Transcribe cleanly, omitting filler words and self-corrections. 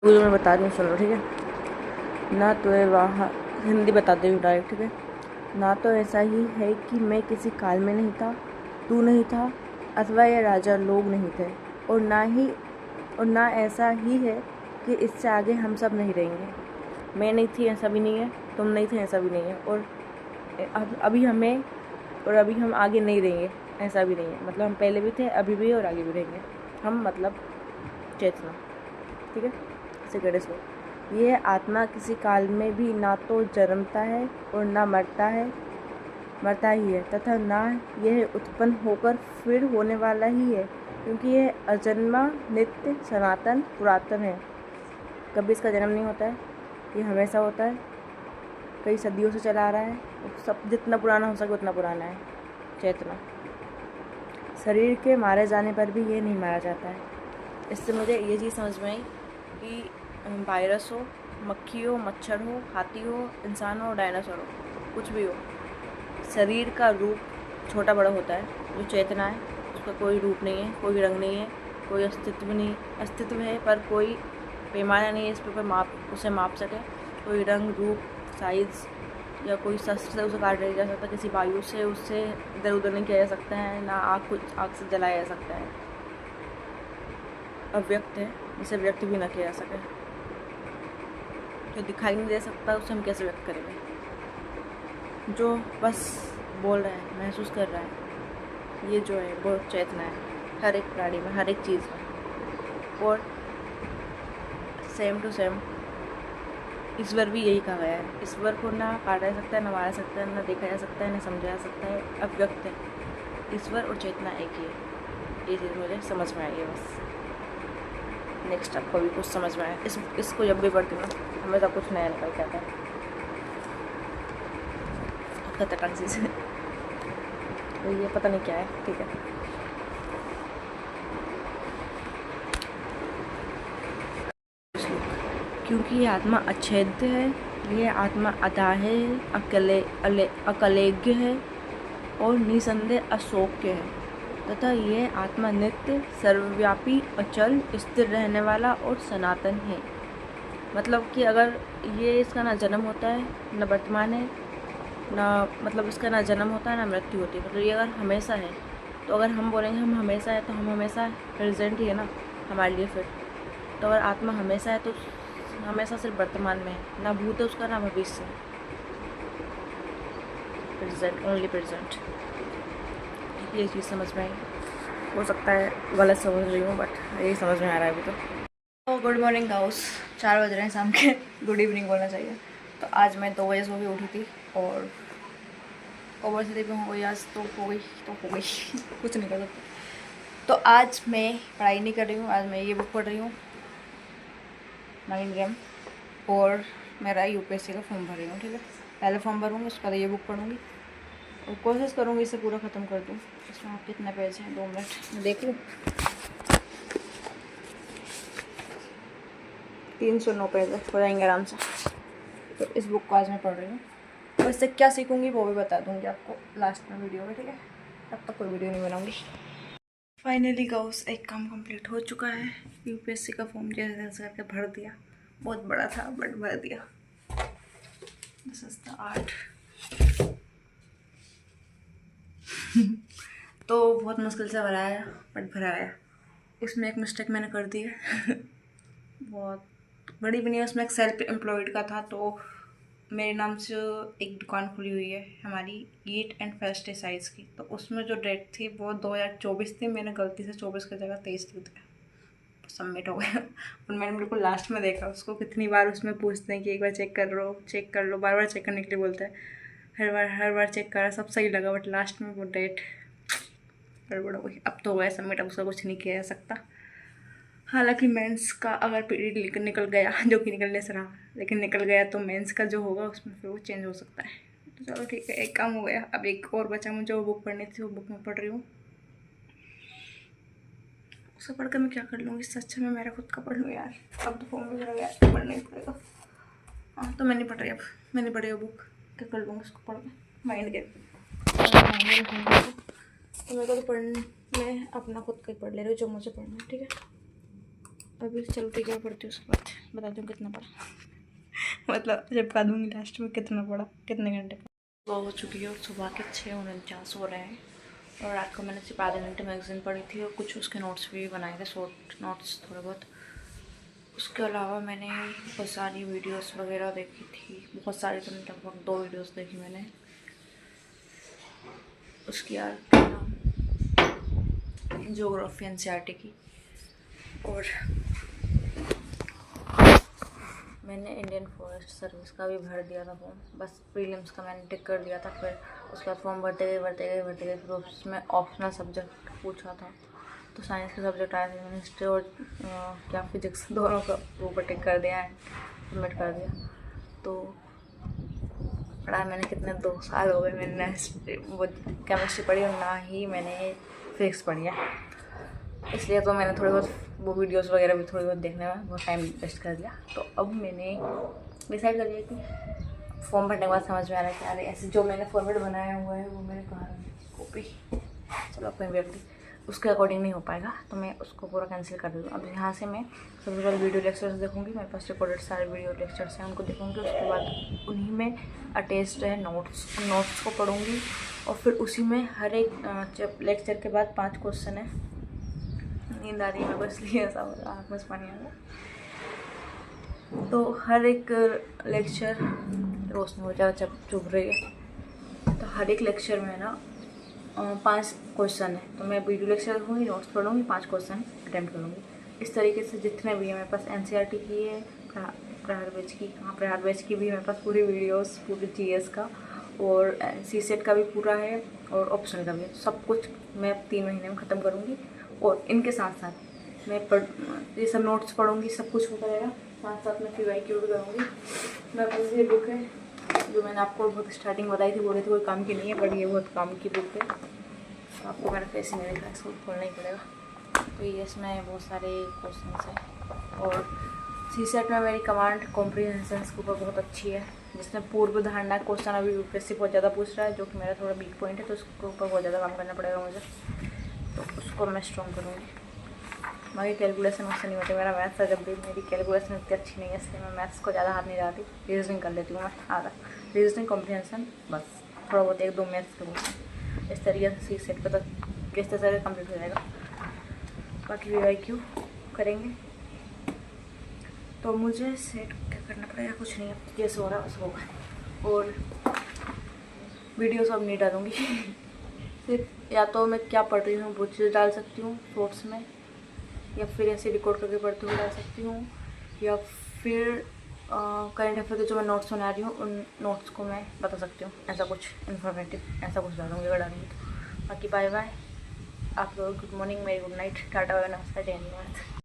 जो मैं बता रही हूँ सुनो, ठीक है ना। तो ये वहाँ हिंदी बताती हूँ डायरेक्ट, ठीक है ना। तो ऐसा ही है कि मैं किसी काल में नहीं था, तू नहीं था, अथवा ये राजा लोग नहीं थे, और ना ऐसा ही है कि इससे आगे हम सब नहीं रहेंगे। मैं नहीं थी ऐसा भी नहीं है, तुम नहीं थे ऐसा भी नहीं है, और अभी हमें और अभी हम आगे नहीं रहेंगे ऐसा भी नहीं है। मतलब हम पहले भी थे, अभी भी और आगे भी रहेंगे। हम मतलब चेतना, ठीक है। इसे गणेश को ये आत्मा किसी काल में भी ना तो जन्मता है और ना मरता ही है, तथा ना यह उत्पन्न होकर फिर होने वाला ही है, क्योंकि यह अजन्मा, नित्य, सनातन, पुरातन है। कभी इसका जन्म नहीं होता है, ये हमेशा होता है, कई सदियों से चला आ रहा है, सब जितना पुराना हो सके उतना पुराना है। चेतना शरीर के मारे जाने पर भी ये नहीं मारा जाता है। इससे मुझे ये चीज़ समझ में आई कि वायरस हो, मक्खी हो, मच्छर हो, हाथी हो, इंसान हो, डायनासोर हो, कुछ भी हो, शरीर का रूप छोटा बड़ा होता है। जो चेतना है उसका कोई रूप नहीं है, कोई रंग नहीं है, कोई अस्तित्व है पर कोई पैमाना नहीं है इस पर उसे माप सके। कोई रंग, रूप, साइज़ या कोई शस्त्र से उसे काट नहीं जा सकता, किसी वायु से उससे इधर उधर नहीं किया जा सकता है, ना आग से जलाया जा सकता है। अव्यक्त है, जिसे व्यक्त भी ना किया जा सके। जो दिखाई नहीं दे सकता उसे हम कैसे व्यक्त करेंगे। जो बस बोल रहा है, महसूस कर रहा है, ये जो है वो चेतना है, हर एक प्राणी में, हर एक चीज़ में। और सेम टू सेम ईश्वर भी यही कहा गया है। ईश्वर को ना काटा जा सकता है, ना मारा जा सकता है, ना देखा जा सकता है, ना समझा जा सकता है, अव्यक्त है। ईश्वर और चेतना एक ही है। ये चीज़ मुझे समझ में आई है बस। नेक्स्ट आपको भी कुछ समझ में आया। इसको जब भी पढ़ती हूँ हमेशा कुछ नया निकल के आता है। खतरनाक चीज़ है तो ये पता नहीं क्या है, ठीक है। क्योंकि ये आत्मा अच्छेद्य है, ये आत्मा अदा है, अकलेज्ञ है और निसंदेह अशोक्य है, तथा यह आत्मा नित्य, सर्वव्यापी, अचल, स्थिर रहने वाला और सनातन है। मतलब कि अगर ये इसका ना जन्म होता है, ना वर्तमान है, ना मतलब इसका ना जन्म होता है, ना मृत्यु होती है। मतलब ये अगर हमेशा है, तो अगर हम बोलेंगे हम हमेशा है तो हम हमेशा प्रेजेंट ही है ना हमारे लिए फिर। तो अगर आत्मा हमेशा है तो हमेशा सिर्फ वर्तमान में है, ना भूत है उसका, ना भविष्य। Present, only present. ये चीज़ समझ में आई। हो सकता है गलत समझ रही हूँ, बट यही समझ में आ रहा है अभी तो गुड मॉर्निंग गाउस, 4 बज रहे हैं शाम के। गुड इवनिंग बोलना चाहिए। तो आज मैं 2 बजे सो के उठी थी और ओवर स्लीप हो गई आज, तो हो गई कुछ नहीं कर सकती। तो आज मैं पढ़ाई नहीं कर रही हूँ, आज मैं ये बुक पढ़ रही हूँ, माइंड गेम, और मेरा यूपीएससी का फॉर्म भर रही हूँ, ठीक है। पहले फॉर्म भरूँगी, उसके बाद ये बुक पढ़ूँगी और कोशिश करूँगी इसे पूरा ख़त्म कर दूँ। इसमें आप कितने पेज हैं, 2 मिनट मैं देख लूँ। 309 पेज हो जाएंगे आराम से। तो इस बुक को आज मैं पढ़ रही हूँ, तो इससे क्या सीखूँगी वो भी बता दूँगी आपको लास्ट में वीडियो में, ठीक है। तब तक कोई वीडियो नहीं बनाऊँगी। फाइनली गाउस एक काम कंप्लीट हो चुका है। यूपीएससी का फॉर्म जैसे तैसे करके भर दिया। बहुत बड़ा था बट भर दिया। This is the art. तो बहुत मुश्किल से भरा है बट भरा है। इसमें एक मिस्टेक मैंने कर दी है बहुत बड़ी भी नहीं है। उसमें एक सेल्फ एम्प्लॉयड का था, तो मेरे नाम से एक दुकान खुली हुई है हमारी, ईट एंड पेस्टिसाइड्स की। तो उसमें जो डेट थी वो 2024 थी। मैंने गलती से 24 की जगह 23 लिख दिया, सबमिट हो गया। और मैंने बिल्कुल लास्ट में देखा उसको। कितनी बार उसमें पूछते हैं कि एक बार चेक कर लो, बार बार चेक करने के लिए बोलता है। हर बार चेक करा, सब सही लगा, बट लास्ट में वो डेट गड़बड़ हो गई। अब तो हो गया सबमिट, अब उसका कुछ नहीं किया जा सकता। हालांकि मेंस का अगर पीरियड निकल गया, जो कि निकलने से रहा लेकिन निकल गया, तो मेंस का जो होगा उसमें फिर वो चेंज हो सकता है। तो चलो ठीक है, एक काम हो गया। अब एक और बचा मुझे, वो बुक पढ़नी थी, वो बुक में पढ़ रही हूँ। उसे पढ़ कर मैं क्या कर लूँगी, इससे अच्छा मैं मेरा खुद का पढ़ लूँ यार। अब तो फॉर्म भी गया, पढ़ना ही पड़ेगा। हाँ तो मैं नहीं पढ़ रही, अब मैं नहीं पढ़ी वो बुक, क्या कर लूँगी उसको पढ़ के। माइंड गेम तो मेरे को तो पढ़ने में अपना खुद का ही पढ़ ले रही हूँ जो मुझे पढ़ना है, ठीक है। अभी चलती क्या पड़ती है उसके बाद बताती हूँ कितना पड़ा। मतलब चिपका दूँगी लास्ट में कितना पड़ा, कितने घंटे का। सुबह हो चुकी है और सुबह के 6:49 हो रहे हैं। और रात को मैंने सिर्फ आधे घंटे मैगज़ीन पढ़ी थी और कुछ उसके नोट्स भी बनाए थे, शॉर्ट नोट्स थोड़े बहुत। उसके अलावा मैंने बहुत सारी वीडियोस वगैरह देखी थी, बहुत सारी, तो लगभग 2 वीडियोस देखी मैंने। उसकी यार ज्योग्राफी एनसीईआरटी की। और मैंने इंडियन फॉरेस्ट सर्विस का भी भर दिया था फॉर्म, बस प्रीलिम्स का मैंने टिक कर दिया था। फिर उसके बाद फॉर्म भरते गए फिर उसमें ऑप्शनल सब्जेक्ट पूछा था, तो साइंस के सब्जेक्ट आए थे। मैंने हिस्ट्री और क्या फिजिक्स दोनों का ऊपर टिक कर दिया है, सबमिट कर दिया। तो पढ़ा मैंने कितने 2 साल हो गए मैंने वो केमिस्ट्री पढ़ी और ना ही मैंने फिजिक्स पढ़ी है, इसलिए तो मैंने थोड़ी बहुत वो वीडियोस वगैरह भी थोड़ी बहुत देखने में बहुत टाइम वेस्ट कर दिया। तो अब मैंने डिसाइड कर लिया कि फॉर्म भरने के बाद समझ में आ रहा है कि अरे ऐसे जो मैंने फॉर्मेट बनाया हुआ है वो मैंने कहाँ कॉपी, चलो अपने व्यक्ति उसके अकॉर्डिंग नहीं हो पाएगा, तो मैं उसको पूरा कैंसिल कर दूँगा। अब यहाँ से मैं सबसे पहले वीडियो लेक्चर्स देखूँगी, मेरे पास रिकॉर्डेड सारे वीडियो लेक्चर्स हैं उनको देखूँगी। उसके बाद उन्हीं में अटैच्ड है नोट्स को पढ़ूँगी और फिर उसी में हर एक लेक्चर के बाद 5 क्वेश्चन है। नींद आ रही है मेरे को इसलिए ऐसा हो रहा है, आँख में पानी आ रहा। तो हर एक लेक्चर रोशनी हो जाए जब चुभ रही है, तो हर एक लेक्चर में ना 5 क्वेश्चन है, तो मैं वीडियो लेक्चर देखूँगी, नोट्स पढ़ूँगी, 5 क्वेश्चन अटैम्प्ट करूँगी। इस तरीके से जितने भी है मेरे पास एनसीईआरटी की है, प्रहार बैच की भी मेरे पास पूरी वीडियोस, पूरी जीएस का और सीसेट का भी पूरा है और ऑप्शनल का भी है। सब कुछ मैं 3 महीने में ख़त्म करूँगी और इनके साथ साथ मैं ये सब नोट्स पढ़ूँगी, सब कुछ होता रहेगा। साथ साथ मैं पीवाईक्यू भी करूँगी। मेरे पास ये बुक है जो मैंने आपको बहुत स्टार्टिंग बताई थी, बोले थे कोई काम की नहीं है, बट ये बहुत काम की बुक है। आपको मेरा फेस ही नहीं दिख रहा, इसको खोलना ही पड़ेगा। तो ये इसमें बहुत सारे क्वेश्चन हैं और सीसेट में मेरी कमांड कॉम्प्रीहेंशन के ऊपर बहुत अच्छी है, जिसमें पूर्व धारणा क्वेश्चन अभी यूपीएससी बहुत ज़्यादा पूछ रहा है, जो कि मेरा थोड़ा वीक पॉइंट है, तो उसके ऊपर बहुत ज़्यादा काम करना पड़ेगा मुझे, तो उसको मैं स्ट्रॉन्ग करूँगी। बाकी कैलकुलेशन उससे नहीं होती, मेरा मैथ्स जब भी मेरी कैलकुलेशन इतनी अच्छी नहीं है, इसलिए मैं मैथ्स को ज़्यादा हाथ नहीं लगाती, रीजनिंग कर लेती हूँ मैं आधा, रीजनिंग कॉम्प्रीहेंशन बस, थोड़ा बहुत 1-2 मैथ्स के बुक। इस तरीके से सी सेट पर तक किस तरह से कम्प्लीट हो जाएगा। बाकी वीवाईक्यू करेंगे, तो मुझे सेट क्या करना पड़ेगा, कुछ नहीं है, जैसे हो रहा है उसको होगा। और वीडियो सब नहीं डालूँगी सिर्फ या तो मैं क्या पढ़ रही हूँ वो चीज़ डाल सकती हूँ शॉर्ट्स में, या फिर ऐसे रिकॉर्ड करके पढ़ते हुए डाल सकती हूँ, या फिर करंट अफेयर के जो मैं नोट्स बना रही हूँ उन नोट्स को मैं बता सकती हूँ, ऐसा कुछ इन्फॉर्मेटिव ऐसा कुछ डालूँगी अगर डालूँगी तो। बाकी बाय बाय आप लोग, गुड मॉर्निंग, मेरी गुड नाइट, टाटा बाय नमस्कार, जय हिंद।